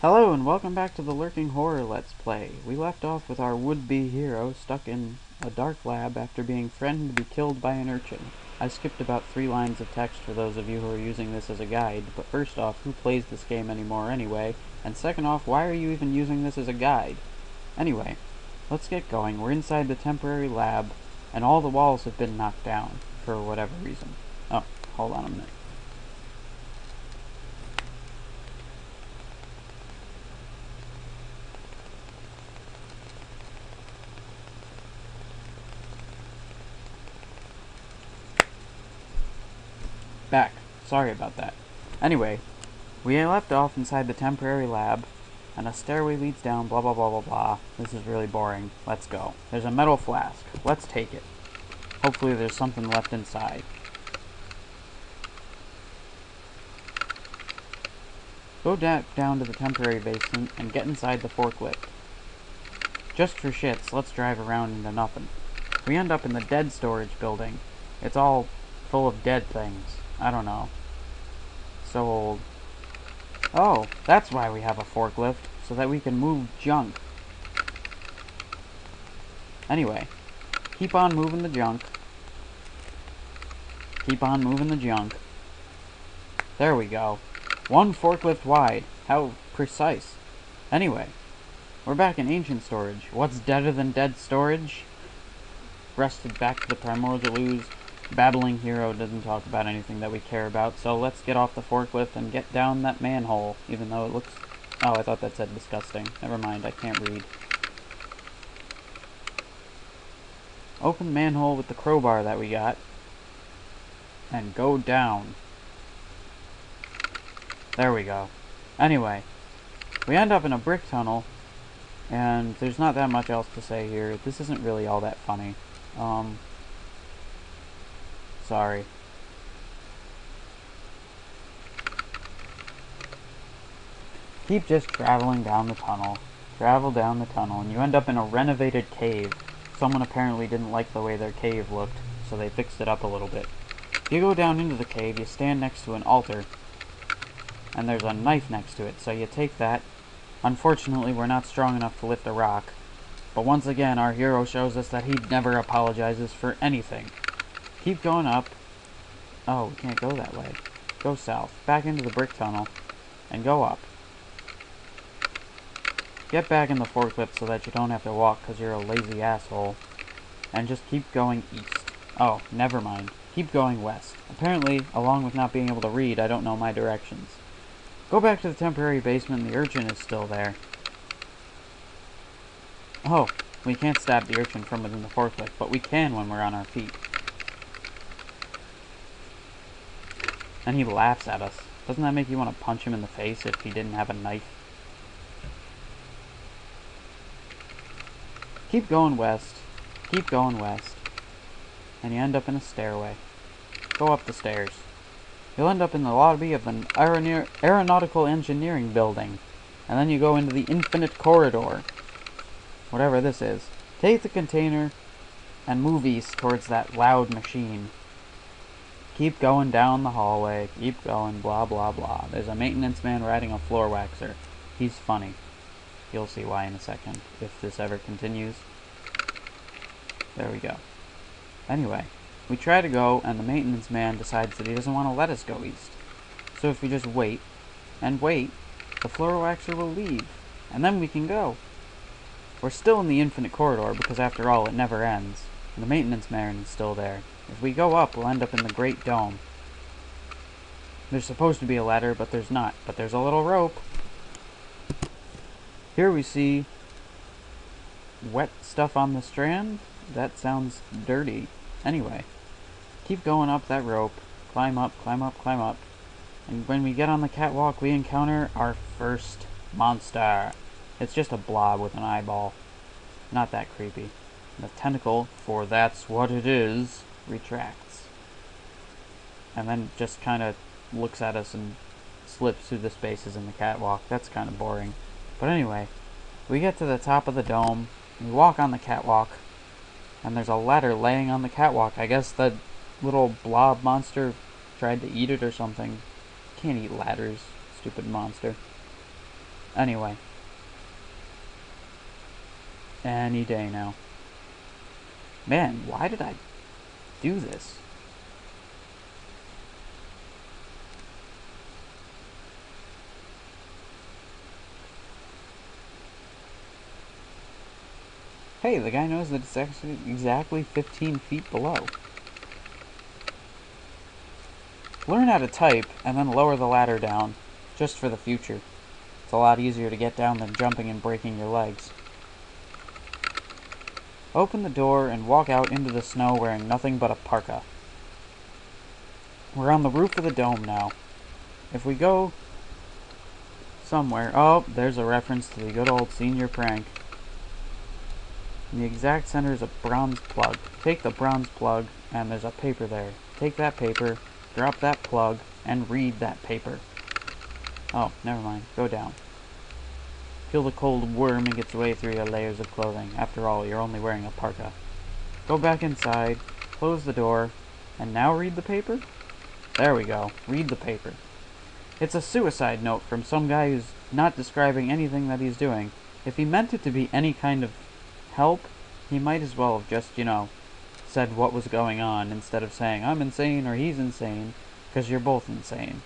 Hello and welcome back to the Lurking Horror Let's Play. We left off with our would-be hero stuck in a dark lab after being threatened to be killed by an urchin. I skipped about 3 lines of text for those of you who are using this as a guide, but first off, who plays this game anymore anyway? And second off, why are you even using this as a guide? Anyway, let's get going. We're inside the temporary lab, and all the walls have been knocked down, for whatever reason. Oh, hold on a minute. Back. Sorry about that. Anyway, we left off inside the temporary lab, and a stairway leads down, blah blah blah blah blah. This is really boring. Let's go. There's a metal flask. Let's take it. Hopefully there's something left inside. Go down to the temporary basement and get inside the forklift. Just for shits, let's drive around into nothing. We end up in the dead storage building. It's all full of dead things. I don't know. So old. Oh, that's why we have a forklift, so that we can move junk. Anyway, keep on moving the junk. Keep on moving the junk. There we go. 1 forklift wide. How precise. Anyway, we're back in ancient storage. What's deader than dead storage? Rested back to the primordial ooze. Babbling hero doesn't talk about anything that we care about, so let's get off the forklift and get down that manhole, even though it looks... Oh, I thought that said disgusting. Never mind, I can't read. Open the manhole with the crowbar that we got, and go down. There we go. Anyway, we end up in a brick tunnel, and there's not that much else to say here. This isn't really all that funny. Sorry. Keep just traveling down the tunnel. Travel down the tunnel, and you end up in a renovated cave. Someone apparently didn't like the way their cave looked, so they fixed it up a little bit. If you go down into the cave, you stand next to an altar, and there's a knife next to it, so you take that. Unfortunately, we're not strong enough to lift a rock, but once again, our hero shows us that he never apologizes for anything. Keep going up. Oh, we can't go that way. Go south. Back into the brick tunnel. And go up. Get back in the forklift so that you don't have to walk because you're a lazy asshole. And just keep going east. Oh, never mind. Keep going west. Apparently, along with not being able to read, I don't know my directions. Go back to the temporary basement and the urchin is still there. Oh, we can't stab the urchin from within the forklift, but we can when we're on our feet. And he laughs at us. Doesn't that make you want to punch him in the face if he didn't have a knife? Keep going west. Keep going west. And you end up in a stairway. Go up the stairs. You'll end up in the lobby of an aeronautical engineering building. And then you go into the infinite corridor. Whatever this is. Take the container and move east towards that loud machine. Keep going down the hallway. Keep going, blah, blah, blah. There's a maintenance man riding a floor waxer. He's funny. You'll see why in a second, if this ever continues. There we go. Anyway, we try to go, and the maintenance man decides that he doesn't want to let us go east. So if we just wait, and wait, the floor waxer will leave, and then we can go. We're still in the infinite corridor, because after all, it never ends. And the maintenance man is still there. If we go up, we'll end up in the Great Dome. There's supposed to be a ladder, but there's not. But there's a little rope. Here we see wet stuff on the strand. That sounds dirty. Anyway, keep going up that rope. Climb up, climb up, climb up. And when we get on the catwalk, we encounter our first monster. It's just a blob with an eyeball. Not that creepy. The tentacle, for that's what it is, retracts. And then just kind of looks at us and slips through the spaces in the catwalk. That's kind of boring. But anyway, we get to the top of the dome, we walk on the catwalk, and there's a ladder laying on the catwalk. I guess the little blob monster tried to eat it or something. Can't eat ladders, stupid monster. Anyway. Any day now. Man, why did I do this? Hey, the guy knows that it's actually exactly 15 feet below. Learn how to type, and then lower the ladder down, just for the future. It's a lot easier to get down than jumping and breaking your legs. Open the door and walk out into the snow wearing nothing but a parka. We're on the roof of the dome now. If we go somewhere... Oh, there's a reference to the good old senior prank. In the exact center is a bronze plug. Take the bronze plug, and there's a paper there. Take that paper, drop that plug, and read that paper. Oh, never mind. Go down. Feel the cold worm make its way through your layers of clothing. After all, you're only wearing a parka. Go back inside, close the door, and now read the paper? There we go. Read the paper. It's a suicide note from some guy who's not describing anything that he's doing. If he meant it to be any kind of help, he might as well have just, said what was going on instead of saying, I'm insane or he's insane, because you're both insane.